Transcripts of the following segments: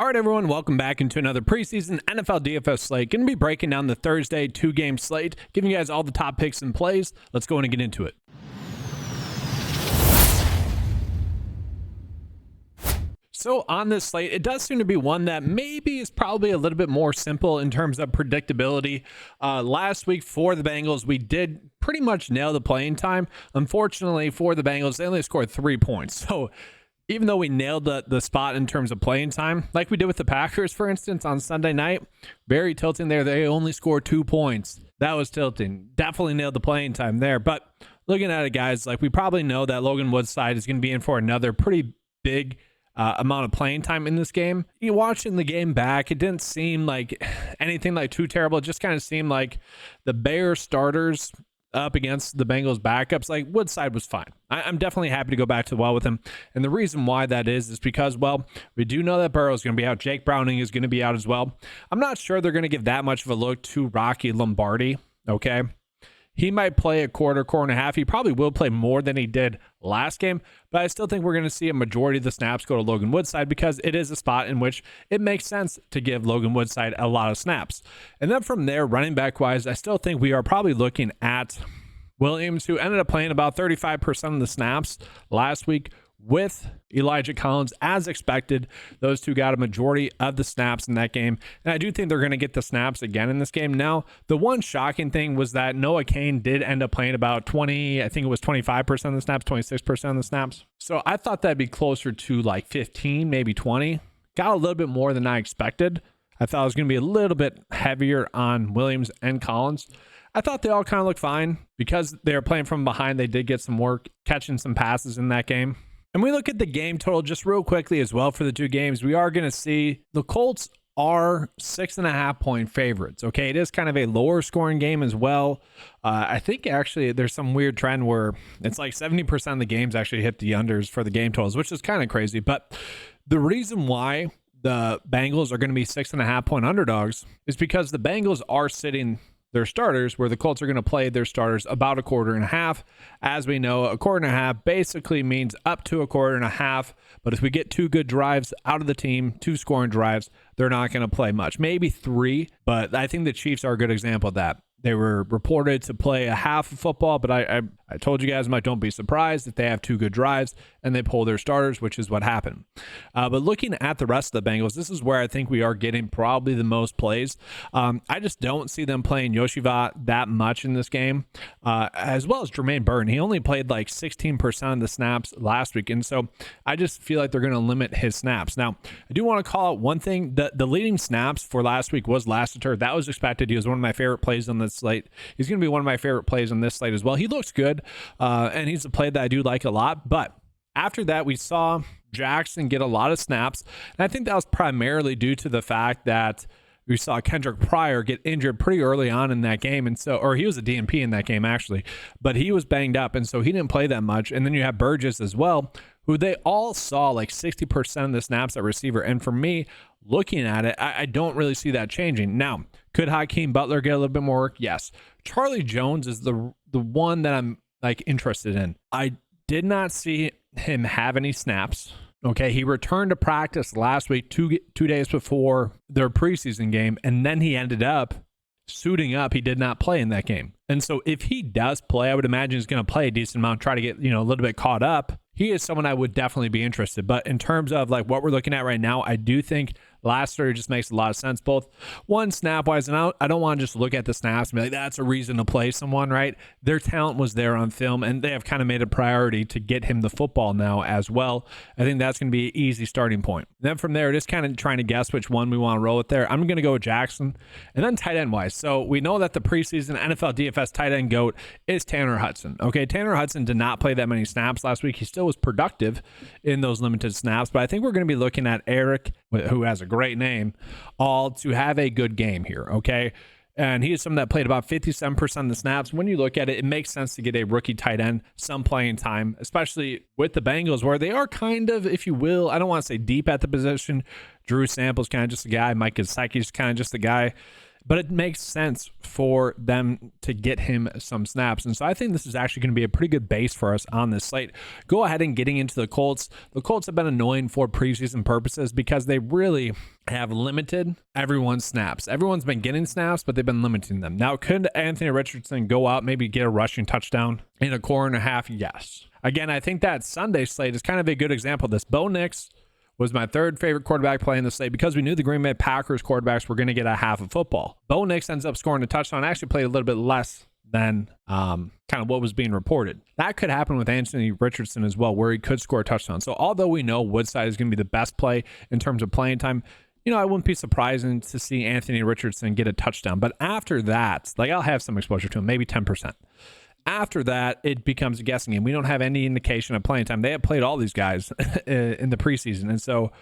All right, everyone, welcome back into another preseason NFL DFS slate. Going to be breaking down the Thursday two-game slate, giving you guys all the top picks and plays. Let's go in and get into it. So on this slate, it does seem to be one that maybe is probably a little bit more simple in terms of predictability. Last week for the Bengals, we did pretty much nail the playing time. Unfortunately for the Bengals, they only scored 3 points. So even though we nailed the spot in terms of playing time, like we did with the Packers, for instance, on Sunday night, very tilting there. They only scored 2 points. That was tilting. Definitely nailed the playing time there. But looking at it, guys, like we probably know that Logan Woodside is going to be in for another pretty big amount of playing time in this game. You watching the game back, it didn't seem like anything like too terrible. It just kind of seemed like the Bears starters up against the Bengals backups, like Woodside was fine. I'm definitely happy to go back to the well with him. And the reason why that is because, well, we do know that Burrow is going to be out. Jake Browning is going to be out as well. I'm not sure they're going to give that much of a look to Rocky Lombardi, okay? He might play a quarter and a half. He probably will play more than he did last game, but I still think we're going to see a majority of the snaps go to Logan Woodside because it is a spot in which it makes sense to give Logan Woodside a lot of snaps. And then from there, running back wise, I still think we are probably looking at Williams, who ended up playing about 35% of the snaps last week with Elijah Collins. As expected, those two got a majority of the snaps in that game, and I do think they're going to get the snaps again in this game. Now, the one shocking thing was that Noah Cain did end up playing about 20, I think it was 25% of the snaps, 26% of the snaps. So I thought that'd be closer to like 15, maybe 20. Got a little bit more than I expected. I thought it was going to be a little bit heavier on Williams and Collins. I thought they all kind of looked fine. Because they were playing from behind, they did get some work catching some passes in that game. And we look at the game total just real quickly as well for the two games. We are going to see the Colts are 6.5 point favorites. Okay, it is kind of a lower scoring game as well. I think actually there's some weird trend where it's like 70% of the games actually hit the unders for the game totals, which is kind of crazy. But the reason why the Bengals are going to be 6.5 point underdogs is because the Bengals are sitting their starters, where the Colts are going to play their starters about a quarter and a half. As we know, a quarter and a half basically means up to a quarter and a half. But if we get 2 good drives out of the team, 2 scoring drives, they're not going to play much. Maybe 3, but I think the Chiefs are a good example of that. They were reported to play a half of football, but I told you guys, don't be surprised if they have 2 good drives and they pull their starters, which is what happened. But looking at the rest of the Bengals, this is where I think we are getting probably the most plays. I just don't see them playing Yoshiva that much in this game, as well as Jermaine Burton. He only played like 16% of the snaps last week, and so I just feel like they're going to limit his snaps. Now, I do want to call out one thing. The leading snaps for last week was Lassiter. That was expected. He was one of my favorite plays on this slate. He's going to be one of my favorite plays on this slate as well. He looks good, and he's a play that I do like a lot. But after that, we saw Jackson get a lot of snaps, and I think that was primarily due to the fact that we saw Kendrick Pryor get injured pretty early on in that game, and so, or he was a DNP in that game actually, but he was banged up, and so he didn't play that much. And then you have Burgess as well, who they all saw like 60% of the snaps at receiver. And for me, looking at it, I don't really see that changing. Now, could Hakeem Butler get a little bit more work? Yes. Charlie Jones is the one that I'm like interested in. I did not see him have any snaps. Okay, he returned to practice last week, two days before their preseason game, and then he ended up suiting up. He did not play in that game. And so if he does play, I would imagine he's going to play a decent amount, try to get, a little bit caught up. He is someone I would definitely be interested. But in terms of like what we're looking at right now, I do think Lassiter just makes a lot of sense, both one snap-wise, and I don't want to just look at the snaps and be like, that's a reason to play someone, right? Their talent was there on film, and they have kind of made a priority to get him the football now as well. I think that's going to be an easy starting point. Then from there, just kind of trying to guess which one we want to roll with there. I'm going to go with Jackson. And then tight end-wise. So we know that the preseason NFL DFS tight end GOAT is Tanner Hudson. Okay, Tanner Hudson did not play that many snaps last week. He still was productive in those limited snaps, but I think we're going to be looking at Eric, who has a great name, all to have a good game here, okay? And he is someone that played about 57% of the snaps. When you look at it, it makes sense to get a rookie tight end some playing time, especially with the Bengals, where they are kind of, if you will, I don't want to say deep at the position. Drew Sample's kind of just a guy. Mike Gesicki's kind of just a guy. but it makes sense for them to get him some snaps. And so I think this is actually going to be a pretty good base for us on this slate. Go ahead and getting into the Colts. The Colts have been annoying for preseason purposes because they really have limited everyone's snaps. Everyone's been getting snaps, but they've been limiting them. Now, could Anthony Richardson go out, maybe get a rushing touchdown in a quarter and a half? Yes. Again, I think that Sunday slate is kind of a good example of this. Bo Nix was my third favorite quarterback play in the slate because we knew the Green Bay Packers quarterbacks were going to get a half of football. Bo Nix ends up scoring a touchdown, actually played a little bit less than kind of what was being reported. That could happen with Anthony Richardson as well, where he could score a touchdown. So although we know Woodside is going to be the best play in terms of playing time, I wouldn't be surprising to see Anthony Richardson get a touchdown. But after that, I'll have some exposure to him, maybe 10%. After that, it becomes a guessing game. We don't have any indication of playing time. They have played all these guys in the preseason. And so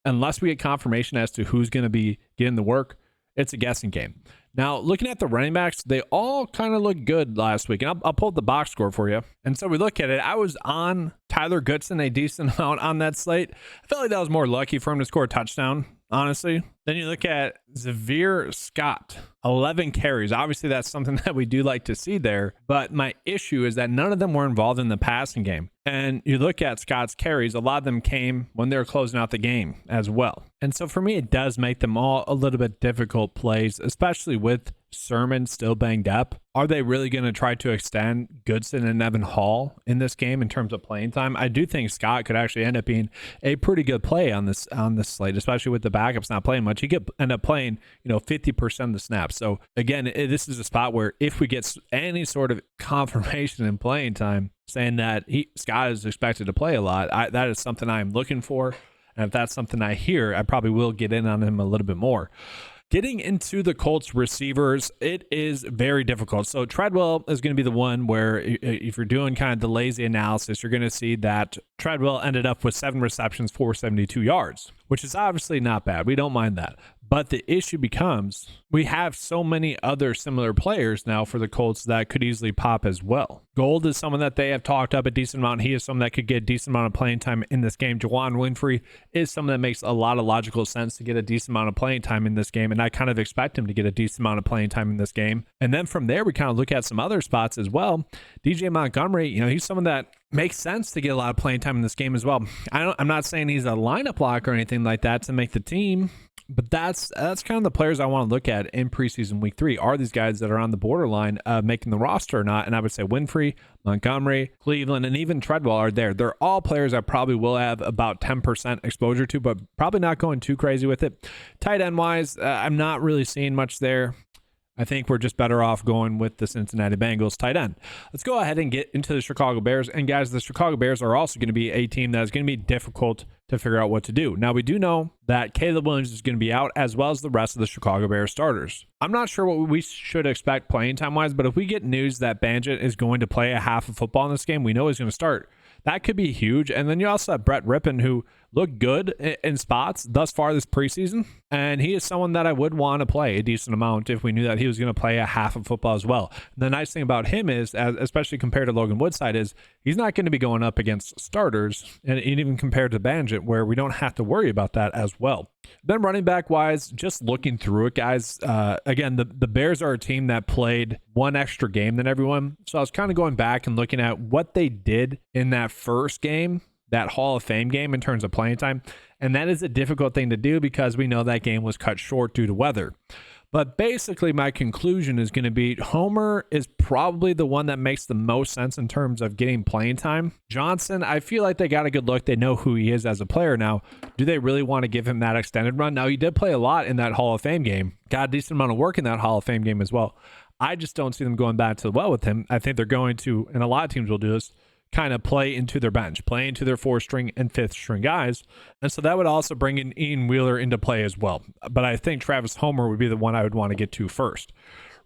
unless we get confirmation as to who's going to be getting the work, it's a guessing game. Now, looking at the running backs, they all kind of look good last week. And I'll pull up the box score for you. And so we look at it. I was on Tyler Goodson a decent amount on that slate. I felt like that was more lucky for him to score a touchdown, honestly. Then you look at Xavier Scott, 11 carries. Obviously, that's something that we do like to see there. But my issue is that none of them were involved in the passing game. And you look at Scott's carries, a lot of them came when they were closing out the game as well. And so for me, it does make them all a little bit difficult plays, especially with Sermon still banged up. Are they really going to try to extend Goodson and Evan Hall in this game in terms of playing time? I do think Scott could actually end up being a pretty good play on this slate, especially with the backups not playing much. He could end up playing 50% of the snaps. So again, this is a spot where if we get any sort of confirmation in playing time saying that Scott is expected to play a lot, that is something I'm looking for. And if that's something I hear, I probably will get in on him a little bit more. Getting into the Colts receivers, it is very difficult. So Treadwell is going to be the one where if you're doing kind of the lazy analysis, you're going to see that Treadwell ended up with 7 receptions, 472 yards, which is obviously not bad. We don't mind that. But the issue becomes we have so many other similar players now for the Colts that could easily pop as well. Gold is someone that they have talked up a decent amount. He is someone that could get a decent amount of playing time in this game. Juwan Winfrey is someone that makes a lot of logical sense to get a decent amount of playing time in this game, and I kind of expect him to get a decent amount of playing time in this game. And then from there, we kind of look at some other spots as well. DJ Montgomery, he's someone that makes sense to get a lot of playing time in this game as well. I'm not saying he's a lineup block or anything like that to make the team, but that's kind of the players I want to look at in preseason week 3. Are these guys that are on the borderline of making the roster or not? And I would say Winfrey, Montgomery, Cleveland, and even Treadwell are there. They're all players I probably will have about 10% exposure to, but probably not going too crazy with it. Tight end wise, I'm not really seeing much there. I think we're just better off going with the Cincinnati Bengals tight end. Let's go ahead and get into the Chicago Bears. And guys, the Chicago Bears are also going to be a team that is going to be difficult to figure out what to do. Now, we do know that Caleb Williams is going to be out as well as the rest of the Chicago Bears starters. I'm not sure what we should expect playing time-wise, but if we get news that Banjett is going to play a half of football in this game, we know he's going to start. That could be huge. And then you also have Brett Rippon, who looked good in spots thus far this preseason. And he is someone that I would want to play a decent amount if we knew that he was going to play a half of football as well. And the nice thing about him is, especially compared to Logan Woodside, is he's not going to be going up against starters, and even compared to Banjett, where we don't have to worry about that as well. Then running back wise, just looking through it, guys, again, the Bears are a team that played one extra game than everyone. So I was kind of going back and looking at what they did in that first game, that Hall of Fame game in terms of playing time. And that is a difficult thing to do because we know that game was cut short due to weather. But basically, my conclusion is going to be Homer is probably the one that makes the most sense in terms of getting playing time. Johnson, I feel like they got a good look. They know who he is as a player now. Do they really want to give him that extended run? Now, he did play a lot in that Hall of Fame game. Got a decent amount of work in that Hall of Fame game as well. I just don't see them going back to the well with him. I think they're going to, and a lot of teams will do this, kind of play into their bench, play into their 4th-string and 5th-string guys. And so that would also bring in Ian Wheeler into play as well. But I think Travis Homer would be the one I would want to get to first.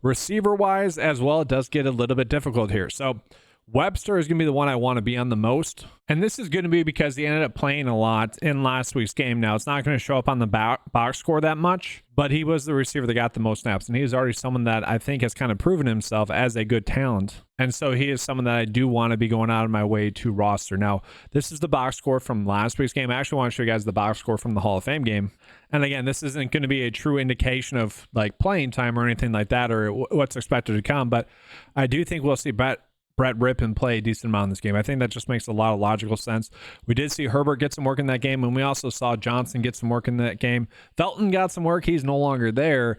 Receiver-wise as well, it does get a little bit difficult here. So Webster is going to be the one I want to be on the most. And this is going to be because he ended up playing a lot in last week's game. Now, it's not going to show up on the box score that much, but he was the receiver that got the most snaps. And he is already someone that I think has kind of proven himself as a good talent. And so he is someone that I do want to be going out of my way to roster. Now, this is the box score from last week's game. I actually want to show you guys the box score from the Hall of Fame game. And again, this isn't going to be a true indication of like playing time or anything like that or what's expected to come, but I do think we'll see Brett Rippon play a decent amount in this game. I think that just makes a lot of logical sense. We did see Herbert get some work in that game, and we also saw Johnson get some work in that game. Felton got some work. He's no longer there.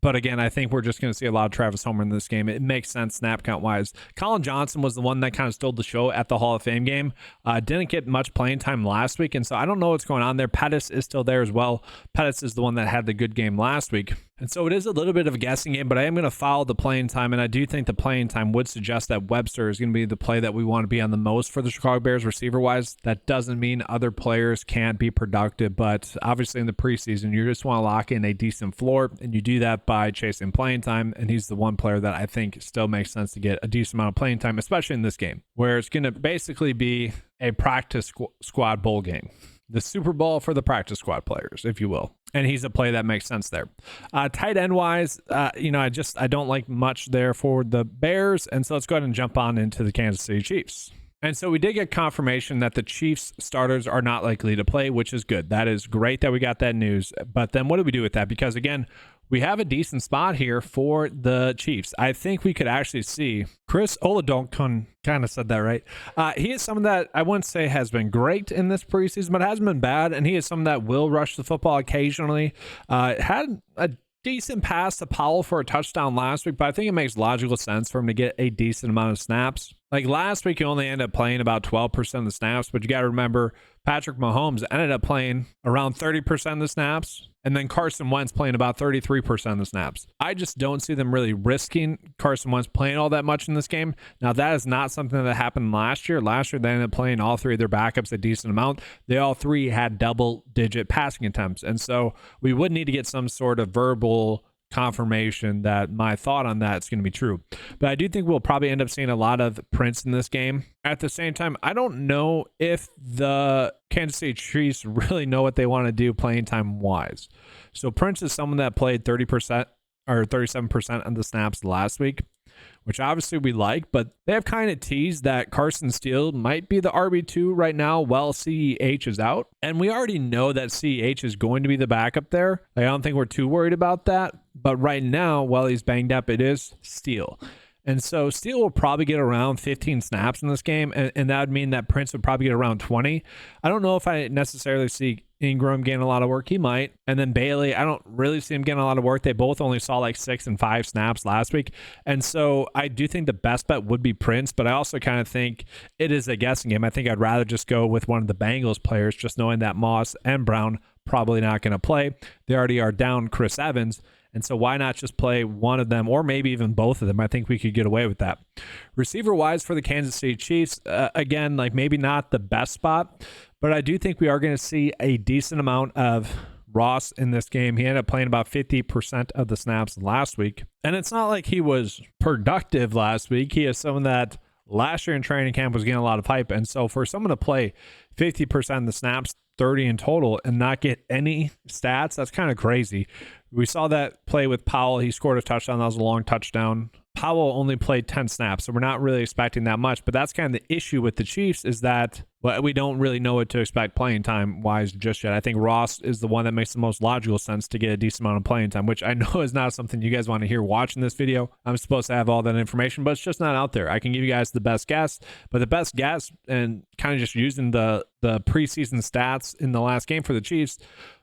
But again, I think we're just going to see a lot of Travis Homer in this game. It makes sense snap count wise. Colin Johnson was the one that kind of stole the show at the Hall of Fame game. Didn't get much playing time last week, and so I don't know what's going on there. Pettis is still there as well. Pettis is the one that had the good game last week. And so it is a little bit of a guessing game, but I am going to follow the playing time, and I do think the playing time would suggest that Webster is going to be the play that we want to be on the most for the Chicago Bears receiver-wise. That doesn't mean other players can't be productive, but obviously in the preseason, you just want to lock in a decent floor, and you do that by chasing playing time, and he's the one player that I think still makes sense to get a decent amount of playing time, especially in this game, where it's going to basically be a practice squad bowl game. The Super Bowl for the practice squad players, if you will. And he's a play that makes sense there. Tight end wise, I don't like much there for the Bears. And so let's go ahead and jump on into the Kansas City Chiefs. And so we did get confirmation that the Chiefs starters are not likely to play, which is good. That is great that we got that news. But then what do we do with that? Because again, we have a decent spot here for the Chiefs. I think we could actually see Chris Oladokun, kind of said that right. He is someone that I wouldn't say has been great in this preseason, but hasn't been bad. And he is someone that will rush the football occasionally. Had a decent pass to Powell for a touchdown last week, but I think it makes logical sense for him to get a decent amount of snaps. Like last week, he only ended up playing about 12% of the snaps, but you got to remember Patrick Mahomes ended up playing around 30% of the snaps, and then Carson Wentz playing about 33% of the snaps. I just don't see them really risking Carson Wentz playing all that much in this game. Now, that is not something that happened last year. Last year, they ended up playing all three of their backups a decent amount. They all three had double-digit passing attempts, and so we would need to get some sort of verbal confirmation that my thought on that is going to be true. But I do think we'll probably end up seeing a lot of Prince in this game. At the same time, I don't know if the Kansas City Chiefs really know what they want to do playing time wise. So Prince is someone that played 30% or 37% of the snaps last week, which obviously we like, but they have kind of teased that Carson Steele might be the RB2 right now while CEH is out. And we already know that CEH is going to be the backup there. I don't think we're too worried about that. But right now, while he's banged up, it is Steele. And so Steele will probably get around 15 snaps in this game, and that would mean that Prince would probably get around 20. I don't know if I necessarily see Ingram getting a lot of work. He might. And then Bailey, I don't really see him getting a lot of work. They both only saw like 6 and 5 snaps last week. And so I do think the best bet would be Prince, but I also kind of think it is a guessing game. I think I'd rather just go with one of the Bengals players, just knowing that Moss and Brown probably not going to play. They already are down Chris Evans. And so why not just play one of them or maybe even both of them? I think we could get away with that. Receiver-wise for the Kansas City Chiefs, again, like maybe not the best spot, but I do think we are going to see a decent amount of Ross in this game. He ended up playing about 50% of the snaps last week. And it's not like he was productive last week. He is someone that last year in training camp was getting a lot of hype. And so for someone to play 50% of the snaps, 30 in total, and not get any stats, that's kind of crazy. We saw that play with Powell. He scored a touchdown. That was a long touchdown. Powell only played 10 snaps, so we're not really expecting that much. But that's kind of the issue with the Chiefs is that we don't really know what to expect playing time-wise just yet. I think Ross is the one that makes the most logical sense to get a decent amount of playing time, which I know is not something you guys want to hear watching this video. I'm supposed to have all that information, but it's just not out there. I can give you guys the best guess, but the best guess and kind of just using the preseason stats in the last game for the Chiefs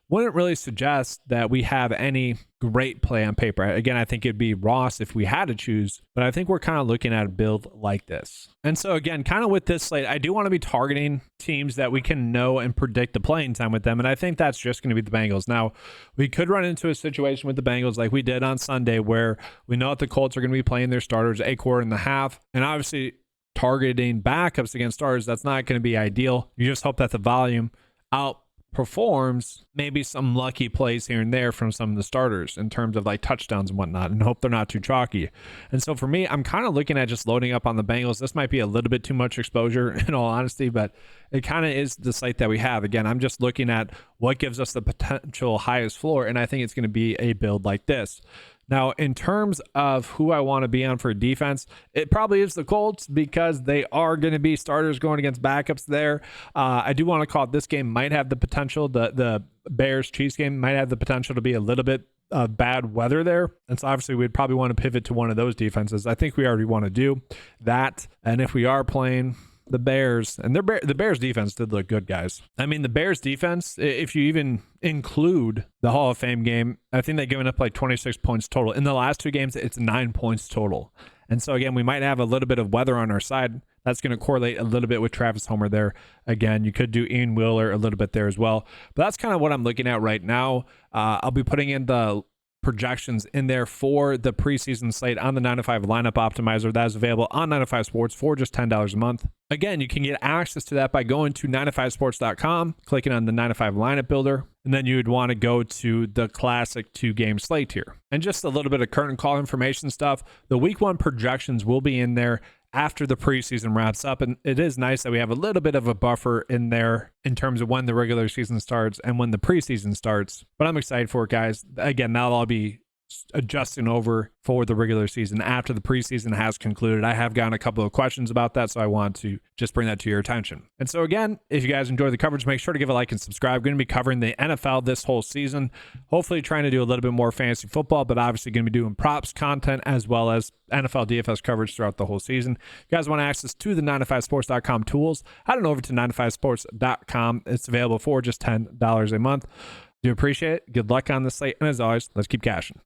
wouldn't really suggest that we have any great play on paper. Again, I think it'd be Ross if we had to choose, but I think we're kind of looking at a build like this. And so again, kind of with this slate, I do want to be targeting teams that we can know and predict the playing time with them, and I think that's just going to be the Bengals. Now, we could run into a situation with the Bengals like we did on Sunday where we know that the Colts are going to be playing their starters a quarter and a half, and obviously targeting backups against starters, that's not going to be ideal. You just hope that the volume performs, maybe some lucky plays here and there from some of the starters in terms of like touchdowns and whatnot, and hope they're not too chalky. And so for me, I'm kind of looking at just loading up on the Bengals. This might be a little bit too much exposure in all honesty, but it kind of is the slate that we have. Again, I'm just looking at what gives us the potential highest floor, and I think it's going to be a build like this. Now, in terms of who I want to be on for defense, it probably is the Colts because they are going to be starters going against backups there. I do want to call it this game might have the potential, the Bears-Chiefs game might have the potential to be a little bit of bad weather there. And so obviously we'd probably want to pivot to one of those defenses. I think we already want to do that. And if we are playing the Bears, and the Bears defense did look good, guys. I mean, the Bears defense, if you even include the Hall of Fame game, I think they've given up like 26 points total. In the last 2 games, it's 9 points total. And so again, we might have a little bit of weather on our side. That's going to correlate a little bit with Travis Homer there. Again, you could do Ian Wheeler a little bit there as well. But that's kind of what I'm looking at right now. I'll be putting in the projections in there for the preseason slate on the 9-to-5 lineup optimizer that is available on 9-to-5 Sports for just $10 a month. Again, you can get access to that by going to 9to5sports.com, clicking on the 9-to-5 lineup builder, and then you would want to go to the classic 2-game slate here. And just a little bit of current call information stuff. The week 1 projections will be in there after the preseason wraps up, and it is nice that we have a little bit of a buffer in there in terms of when the regular season starts and when the preseason starts. But I'm excited for it, guys. Again, that'll all be adjusting over for the regular season after the preseason has concluded. I have gotten a couple of questions about that, so I want to just bring that to your attention. And so again, if you guys enjoy the coverage, make sure to give a like and subscribe. We're going to be covering the NFL this whole season, hopefully trying to do a little bit more fantasy football, but obviously going to be doing props content as well as NFL DFS coverage throughout the whole season. If you guys want access to the 9to5sports.com tools, head on over to 9to5sports.com. It's available for just $10 a month. Do appreciate it. Good luck on the slate, and as always, let's keep cashing.